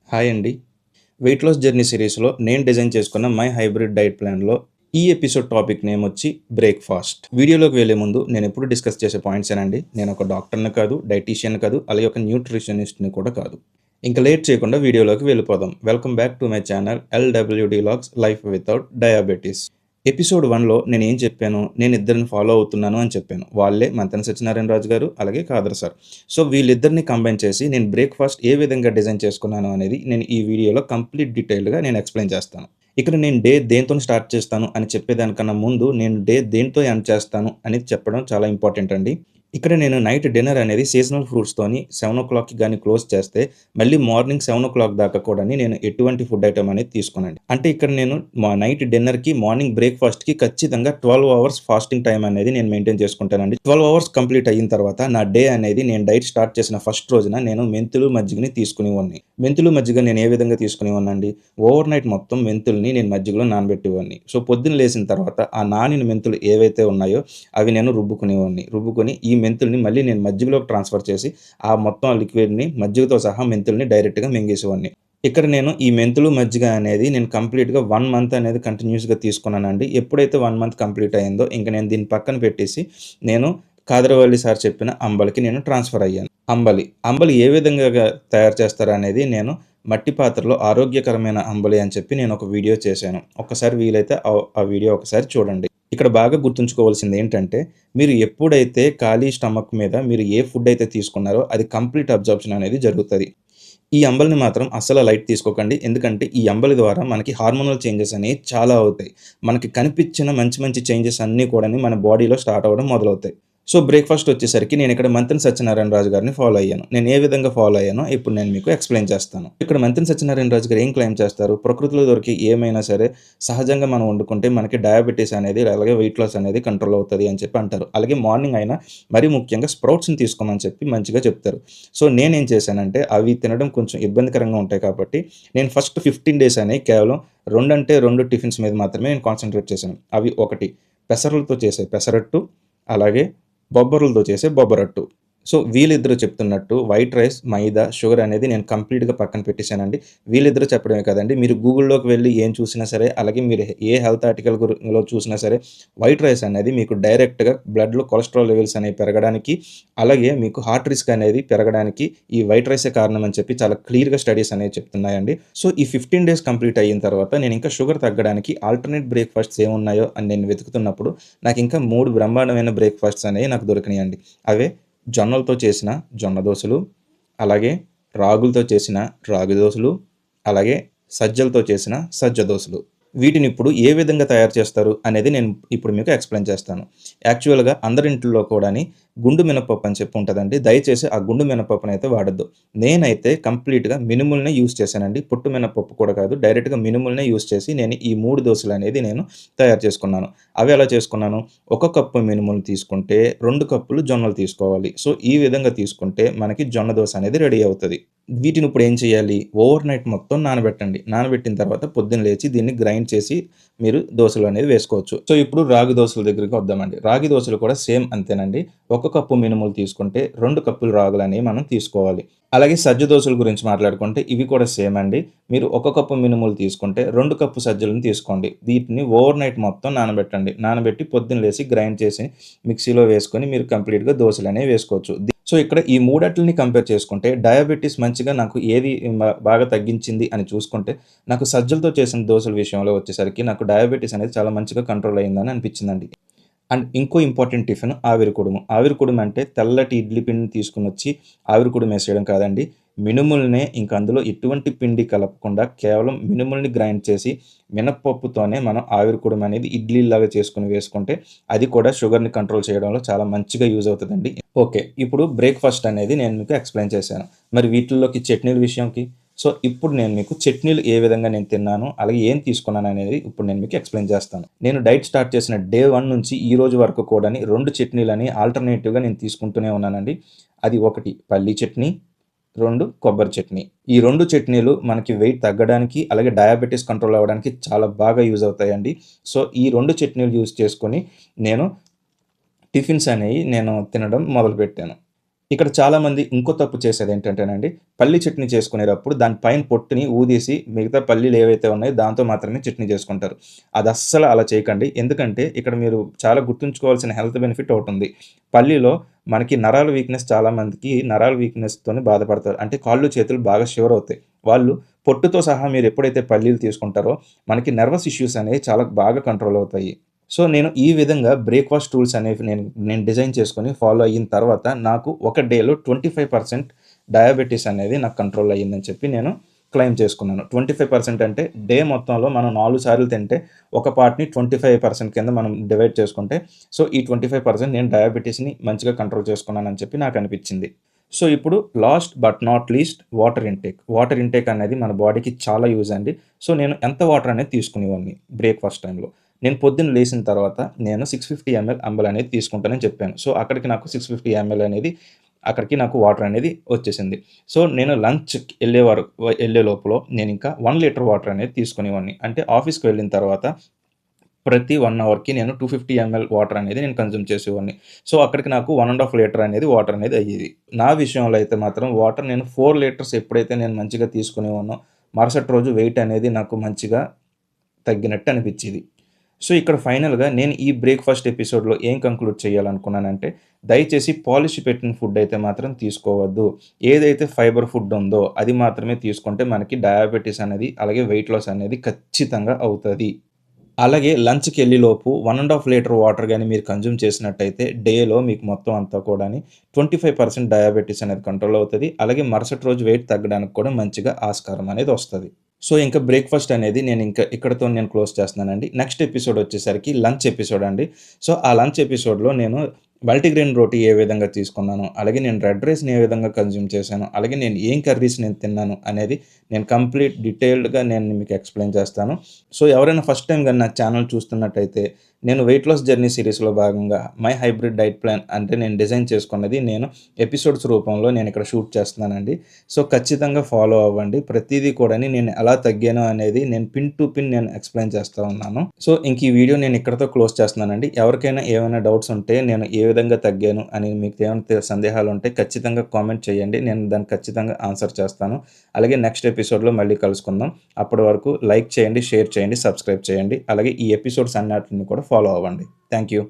Hi అండి. Weight loss journey సిరీస్‌లో నేను డిజైన్ చేసుకున్న మై హైబ్రిడ్ డైట్ ప్లాన్‌లో ఈ ఎపిసోడ్ టాపిక్ నేమ్ వచ్చి బ్రేక్‌ఫాస్ట్. వీడియోలోకి వెళ్ళే ముందు నేనెప్పుడు డిస్కస్ చేసే పాయింట్సేనండి. నేనొక డాక్టర్‌ని కాదు, డైటీషియన్ కాదు, అలాగే ఒక న్యూట్రిషనిస్ట్‌ని కూడా కాదు. ఇంక లేట్ చేయకుండా వీడియోలోకి వెళ్ళిపోదాం. Welcome back to my channel LWD logs life without diabetes. Episode 1లో నేనేం చెప్పాను, నేనిద్దరిని ఫాలో అవుతున్నాను అని చెప్పాను. వాళ్ళే మంతెన సత్యనారాయణ రాజు గారు, అలాగే ఖాదర్ సార్. సో, వీళ్ళిద్దరిని కంబైన్ చేసి నేను బ్రేక్‌ఫాస్ట్ ఏ విధంగా డిజైన్ చేసుకున్నాను అనేది నేను ఈ వీడియోలో కంప్లీట్ డీటెయిల్డ్‌గా నేను ఎక్స్‌ప్లెయిన్ చేస్తాను. ఇక్కడ నేను డే దేనితోని స్టార్ట్ చేస్తాను అని చెప్పేదానికన్నా ముందు నేను డే దేనితో ఎండ్ చేస్తాను అనేది చెప్పడం చాలా ఇంపార్టెంట్ అండి. ఇక్కడ నేను నైట్ డిన్నర్ అనేది సీజనల్ ఫ్రూట్స్‌తోని 7:00కి గాని క్లోజ్ చేస్తే, మళ్ళీ మార్నింగ్ 7:00 దాకా కూడాని నేను ఎటువంటి ఫుడ్ ఐటెమ్ అనేది తీసుకోనండి. అంటే ఇక్కడ నేను నైట్ డిన్నర్‌కి, మార్నింగ్ బ్రేక్‌ఫాస్ట్‌కి ఖచ్చితంగా 12 అవర్స్ ఫాస్టింగ్ టైమ్ అనేది నేను మెయింటైన్ చేసుకుంటానండి. 12 అవర్స్ కంప్లీట్ అయిన తర్వాత నా డే అనేది నేను డైట్ స్టార్ట్ చేసిన ఫస్ట్ రోజున నేను మెంతులు, మజ్జిగని తీసుకునేవాడిని. మెంతులు, మజ్జిగ నేను ఏ విధంగా తీసుకునేవాడినండి, ఓవర్ నైట్ మొత్తం మెంతుల్ని నేను మజ్జిగలో నానబెట్టేవాడిని. సో, పొద్దున్న లేసిన తర్వాత ఆ నానిన మెంతులు ఏవైతే ఉన్నాయో అవి నేను రుబ్బుకునేవాడిని. రుబ్బుకొని ఈ మెంతుల్ని మళ్ళీ నేను మజ్జిగలోకి ట్రాన్స్‌ఫర్ చేసి, ఆ మొత్తం ఆ లిక్విడ్‌ని మజ్జిగతో సహా మెంతుల్ని డైరెక్ట్‌గా మింగేసేవాడిని. ఇక్కడ నేను ఈ మెంతులు, మజ్జిగ అనేది నేను కంప్లీట్‌గా 1 మంత్ అనేది కంటిన్యూయస్‌గా తీసుకున్నానండి. ఎప్పుడైతే 1 మంత్ కంప్లీట్ అయిందో ఇంక నేను దీన్ని పక్కన పెట్టేసి, నేను కాదరవల్లి సార్ చెప్పిన అంబలికి నేను ట్రాన్స్‌ఫర్ అయ్యాను. అంబలి ఏ విధంగా తయారు చేస్తారనేది నేను మట్టి పాత్రలో ఆరోగ్యకరమైన అంబలి అని చెప్పి నేను ఒక వీడియో చేశాను. ఒక్కసారి వీలైతే ఆ వీడియో ఒకసారి చూడండి. ఇక్కడ బాగా గుర్తుంచుకోవాల్సింది ఏంటంటే, మీరు ఎప్పుడైతే ఖాళీ స్టమక్ మీద మీరు ఏ ఫుడ్ అయితే తీసుకున్నారో అది కంప్లీట్ అబ్జార్ప్షన్ అనేది జరుగుతది. ఈ అంబలిని మాత్రం అస్సలు లైట్ తీసుకోకండి. ఎందుకంటే ఈ అంబలి ద్వారా మనకి హార్మోనల్ చేంజెస్ అనేవి చాలా అవుతాయి. మనకి కనిపించిన మంచి మంచి చేంజెస్ అన్నీ కూడాని మన బాడీలో స్టార్ట్ అవ్వడం మొదలవుతాయి. సో, బ్రేక్‌ఫాస్ట్ వచ్చేసరికి నేనిక్కడ మంతెన సత్యనారాయణ రాజు గారిని ఫాలో అయ్యాను. నేను ఏ విధంగా ఫాలో అయ్యానో ఇప్పుడు నేను మీకు ఎక్స్‌ప్లెయిన్ చేస్తాను. ఇక్కడ మంతెన సత్యనారాయణ రాజు గారు ఏం క్లెయిమ్ చేస్తారు, ప్రకృతిలో దొరికే ఏమైనా సరే సహజంగా మనం వండుకుంటే మనకి డయాబెటిస్ అనేది, అలాగే వెయిట్ లాస్ అనేది కంట్రోల్ అవుతది అని చెప్పి అంటారు. అలాగే మార్నింగ్ అయినా మరీ ముఖ్యంగా స్ప్రౌట్స్‌ని తీసుకోమని చెప్పి మంచిగా చెప్తారు. సో, నేనేం చేశానంటే అవి తినడం కొంచెం ఇబ్బందికరంగా ఉంటాయి కాబట్టి నేను ఫస్ట్ 15 డేస్ అనేవి కేవలం 2 టిఫిన్స్ మీద మాత్రమే నేను కాన్సంట్రేట్ చేశాను. అవి ఒకటి పెసరలతో చేసే పెసరట్టు, అలాగే బొబ్బర్లతో చేసే బొబ్బరట్టు. సో, వీళ్ళిద్దరూ చెప్తున్నట్టు వైట్ రైస్, మైదా, షుగర్ అనేది నేను కంప్లీట్‌గా పక్కన పెట్టేసానండి. వీళ్ళిద్దరూ చెప్పడమే కాదండి, మీరు గూగుల్‌లోకి వెళ్లి ఏం చూసినా సరే, అలాగే మీరు ఏ హెల్త్ ఆర్టికల్ లో చూసినా సరే, వైట్ రైస్ అనేది మీకు డైరెక్ట్‌గా బ్లడ్‌లో కొలెస్ట్రాల్ లెవెల్స్ అనేవి పెరగడానికి, అలాగే మీకు హార్ట్ రిస్క్ అనేది పెరగడానికి ఈ వైట్ రైసే కారణం అని చెప్పి చాలా క్లియర్‌గా స్టడీస్ అనేవి చెప్తున్నాయండి. సో, ఈ 15 డేస్ కంప్లీట్ అయిన తర్వాత నేను ఇంకా షుగర్ తగ్గడానికి ఆల్టర్‌నేట్ బ్రేక్‌ఫాస్ట్స్ ఏమున్నాయో అని నేను వెతుకుతున్నప్పుడు నాకింకా 3 బ్రహ్మాండమైన బ్రేక్‌ఫాస్ట్స్ అనేవి నాకు దొరికినాయండి. అవే జొన్నలతో చేసిన జొన్న దోసలు, అలాగే రాగులతో చేసిన రాగి దోసలు, అలాగే సజ్జలతో చేసిన సజ్జ దోసలు. వీటినిప్పుడు ఏ విధంగా తయారు చేస్తారు అనేది నేను ఇప్పుడు మీకు ఎక్స్‌ప్లెయిన్ చేస్తాను. యాక్చువల్‌గా అందరింట్లో కూడాని గుండు మినపప్పు అని చెప్పి ఉంటదండి. దయచేసి ఆ గుండు మినపప్పునైతే వాడొద్దు. నేనైతే కంప్లీట్‌గా మినుములనే యూజ్ చేశానండి. పొట్టు మినపప్పు కూడా కాదు. డైరెక్ట్‌గా మినుములనే యూజ్ చేసి నేను ఈ 3 దోసలనేది నేను తయారు చేసుకున్నాను. అవి ఎలా చేసుకున్నాను? ఒక కప్పు మినుములు తీసుకుంటే 2 కప్పులు జొన్నలు తీసుకోవాలి. సో, ఈ విధంగా తీసుకుంటే మనకి జొన్న దోస అనేది రెడీ అవుతది. వీటినిప్పుడు ఏం చేయాలి? ఓవర్ నైట్ మొత్తం నానబెట్టండి. నానబెట్టిన తర్వాత పొద్దున లేచి దీన్ని గ్రైండ్ చేసి మీరు దోసలు అనేది వేసుకోవచ్చు. సో, ఇప్పుడు రాగి దోసల దగ్గరికి వద్దామండి. రాగి దోసలు కూడా సేమ్ అంతేనండి. ఒక కప్పు మినుములు తీసుకుంటే 2 కప్పులు రాగులనేవి మనం తీసుకోవాలి. అలాగే సజ్జ దోసల గురించి మాట్లాడుకుంటే ఇవి కూడా సేమ్ అండి. మీరు ఒక కప్పు మినుములు తీసుకుంటే 2 కప్పు సజ్జలను తీసుకోండి. వీటిని ఓవర్ నైట్ మొత్తం నానబెట్టండి. నానబెట్టి పొద్దున లేసి గ్రైండ్ చేసి మిక్సీలో వేసుకొని మీరు కంప్లీట్‌గా దోసలనేవి వేసుకోవచ్చు. సో, ఇక్కడ ఈ మూడిట్లిని కంపేర్ చేసుకుంటే డయాబెటిస్ మంచిగా నాకు ఏది బాగా తగ్గించింది అని చూసుకుంటే, నాకు సజ్జలతో చేసిన దోసల విషయంలో వచ్చేసరికి నాకు డయాబెటిస్ అనేది చాలా మంచిగా కంట్రోల్ అయిందని అనిపించిందండి. అండ్ ఇంకో ఇంపార్టెంట్ టిఫిన్ ఆవిరి కుడుము. ఆవిరి కుడుము అంటే తెల్లటి ఇడ్లీ పిండిని తీసుకొనొచ్చి ఆవిరి కుడుము ఏసేయడం కాదండి. మినుములనే ఇంక అందులో ఎటువంటి పిండి కలపకుండా కేవలం మినుముల్ని గ్రైండ్ చేసి మినపప్పుతోనే మనం ఆవిరి కుడుము అనేది ఇడ్లీలాగా చేసుకొని వేసుకుంటే అది కూడా షుగర్‌ని కంట్రోల్ చేయడంలో చాలా మంచిగా యూజ్ అవుతదండి. ఓకే. ఇప్పుడు బ్రేక్‌ఫాస్ట్ అనేది నేను మీకు ఎక్స్‌ప్లెయిన్ చేశాను. మరి వీటిల్లోకి చట్నీల విషయంకి సో, ఇప్పుడు నేను మీకు చట్నీలు ఏ విధంగా నేను తిన్నాను, అలాగే ఏం తీసుకున్నాననేది ఇప్పుడు నేను మీకు ఎక్స్‌ప్లెయిన్ చేస్తాను. నేను డైట్ స్టార్ట్ చేసిన డే 1 నుంచి ఈ రోజు వరకు కూడాని 2 చట్నీలని ఆల్టర్‌నేటివ్‌గా నేను తీసుకుంటూనే ఉన్నానండి. అది ఒకటి పల్లీ చట్నీ, 2 కొబ్బరి చట్నీ. ఈ 2 చట్నీలు మనకి వెయిట్ తగ్గడానికి, అలాగే డయాబెటిస్ కంట్రోల్ అవ్వడానికి చాలా బాగా యూజ్ అవుతాయండి. సో, ఈ 2 చట్నీలు యూజ్ చేసుకొని నేను టిఫిన్స్ అనేవి నేను తినడం మొదలుపెట్టాను. ఇక్కడ చాలామంది ఇంకో తప్పు చేసేదేంటంటేనండి, పల్లి చట్నీ చేసుకునేటప్పుడు దాని పైన పొట్టుని ఊదేసి మిగతా పల్లీలు ఏవైతే ఉన్నాయో దాంతో మాత్రమే చట్నీ చేసుకుంటారు. అదస్సలు అలా చేయకండి. ఎందుకంటే ఇక్కడ మీరు చాలా గుర్తుంచుకోవాల్సిన హెల్త్ బెనిఫిట్ ఒకటుంది. పల్లిలో మనకి నరాల వీక్‌నెస్ చాలామందికి నరాల వీక్‌నెస్‌తోని బాధపడతారు. అంటే కాళ్ళు, చేతులు బాగా షివర్ అవుతాయి. వాళ్ళు పొట్టుతో సహా మీరెప్పుడైతే పల్లీలు తీసుకుంటారో మనకి నర్వస్ ఇష్యూస్ అనేవి చాలా బాగా కంట్రోల్ అవుతాయి. సో, నేను ఈ విధంగా బ్రేక్‌ఫాస్ట్ టూల్స్ అనేవి నేను నేను డిజైన్ చేసుకొని ఫాలో అయిన తర్వాత నాకు ఒక డేలో 25% డయాబెటిస్ అనేది నాకు కంట్రోల్ అయ్యిందని చెప్పి నేను క్లెయిమ్ చేసుకున్నాను. 25% అంటే డే మొత్తంలో మనం 4 సార్లు తింటే ఒక పార్ట్‌ని 25% కింద మనం డివైడ్ చేసుకుంటే సో, ఈ 25% నేను డయాబెటిస్‌ని మంచిగా కంట్రోల్ చేసుకున్నానని చెప్పి నాకనిపించింది. సో, ఇప్పుడు last but not least water intake. Water intake అనేది మన బాడీకి చాలా యూజ్ అండి. సో, నేను ఎంత వాటర్ అనేది తీసుకునేవాడిని బ్రేక్‌ఫాస్ట్ టైమ్‌లో. నేను పొద్దున్న లేసిన తర్వాత నేను 650 ఎంఎల్ అంబలి అనేది తీసుకుంటానని చెప్పాను. సో, అక్కడికి నాకు 650 ఎంఎల్ అనేది అక్కడికి నాకు వాటర్ అనేది వచ్చేసింది. సో, నేను లంచ్‌కి ఎళ్ళే లోపల నేనింకా 1 లీటర్ వాటర్ అనేది తీసుకునేవాడిని. అంటే ఆఫీస్‌కి వెళ్ళిన తర్వాత ప్రతి 1 అవర్‌కి నేను 250 ఎంఎల్ వాటర్ అనేది నేను కన్జ్యూమ్ చేసేవాడిని. సో, అక్కడికి నాకు 1 ½ లీటర్ అనేది వాటర్ అనేది అయ్యేది. నా విషయంలో అయితే మాత్రం వాటర్ నేను 4 లీటర్స్ ఎప్పుడైతే నేను మంచిగా తీసుకునేవాడినో, మరుసటి రోజు వెయిట్ అనేది నాకు మంచిగా తగ్గినట్టు అనిపిచ్చేది. సో, ఇక్కడ ఫైనల్‌గా నేను ఈ బ్రేక్‌ఫాస్ట్ ఎపిసోడ్‌లో ఏం కంక్లూడ్ చేయాలనుకున్నానంటే, దయచేసి పాలిష్ పెట్టిన ఫుడ్ అయితే మాత్రం తీసుకోవద్దు. ఏదైతే ఫైబర్ ఫుడ్ ఉందో అది మాత్రమే తీసుకుంటే మనకి డయాబెటిస్ అనేది, అలాగే వెయిట్ లాస్ అనేది ఖచ్చితంగా అవుతది. అలాగే లంచ్‌కెళ్ళేలోపు 1 ½ లీటర్ వాటర్ గాని మీరు కన్జ్యూమ్ చేసినట్టయితే డేలో మీకు మొత్తం అంతా కూడాని 25% డయాబెటిస్ అనేది కంట్రోల్ అవుతది. అలాగే మరుసటి రోజు వెయిట్ తగ్గడానికి కూడా మంచిగా ఆస్కారం అనేది వస్తది. సో, ఇంక బ్రేక్‌ఫాస్ట్ అనేది ఇక్కడితో నేను క్లోజ్ చేస్తున్నానండి. నెక్స్ట్ ఎపిసోడ్ వచ్చేసరికి లంచ్ ఎపిసోడ్ అండి. సో, ఆ లంచ్ ఎపిసోడ్‌లో నేను మల్టీగ్రెయిన్ రోటీ ఏ విధంగా తీసుకున్నాను, అలాగే నేను రెడ్ రైస్‌ని ఏ విధంగా కన్జ్యూమ్ చేశాను, అలాగే నేను ఏం కర్రీస్ నేను తిన్నాను అనేది నేను కంప్లీట్ డీటెయిల్డ్‌గా నేను మీకు ఎక్స్‌ప్లెయిన్ చేస్తాను. సో, ఎవరైనా ఫస్ట్ టైమ్ గాని నా ఛానల్ చూస్తున్నట్టయితే నేను వెయిట్ లాస్ జర్నీ సీరీస్‌లో భాగంగా మై హైబ్రిడ్ డైట్ ప్లాన్ అంటే నేను డిజైన్ చేసుకున్నది నేను ఎపిసోడ్స్ రూపంలో నేనిక్కడ షూట్ చేస్తున్నానండి. సో, ఖచ్చితంగా ఫాలో అవ్వండి. ప్రతీదీ కూడాని నేను ఎలా తగ్గాను అనేది నేను పిన్ టు పిన్ నేను ఎక్స్‌ప్లెయిన్ చేస్తా ఉన్నాను. సో, ఇంక ఈ వీడియో నేను ఇక్కడితో క్లోజ్ చేస్తున్నానండి. ఎవరికైనా ఏమైనా డౌట్స్ ఉంటే నేను ఏ విధంగా తగ్గాను అని మీకు ఏమైనా సందేహాలుంటే ఖచ్చితంగా కామెంట్ చేయండి. నేను దానికి ఖచ్చితంగా ఆన్సర్ చేస్తాను. అలాగే నెక్స్ట్ ఎపిసోడ్‌లో మళ్ళీ కలుసుకుందాం. అప్పటి వరకు లైక్ చేయండి, షేర్ చేయండి, సబ్స్క్రైబ్ చేయండి. అలాగే ఈ ఎపిసోడ్స్ అన్నిటిని కూడా ఫాలో అవ్వండి. Thank you.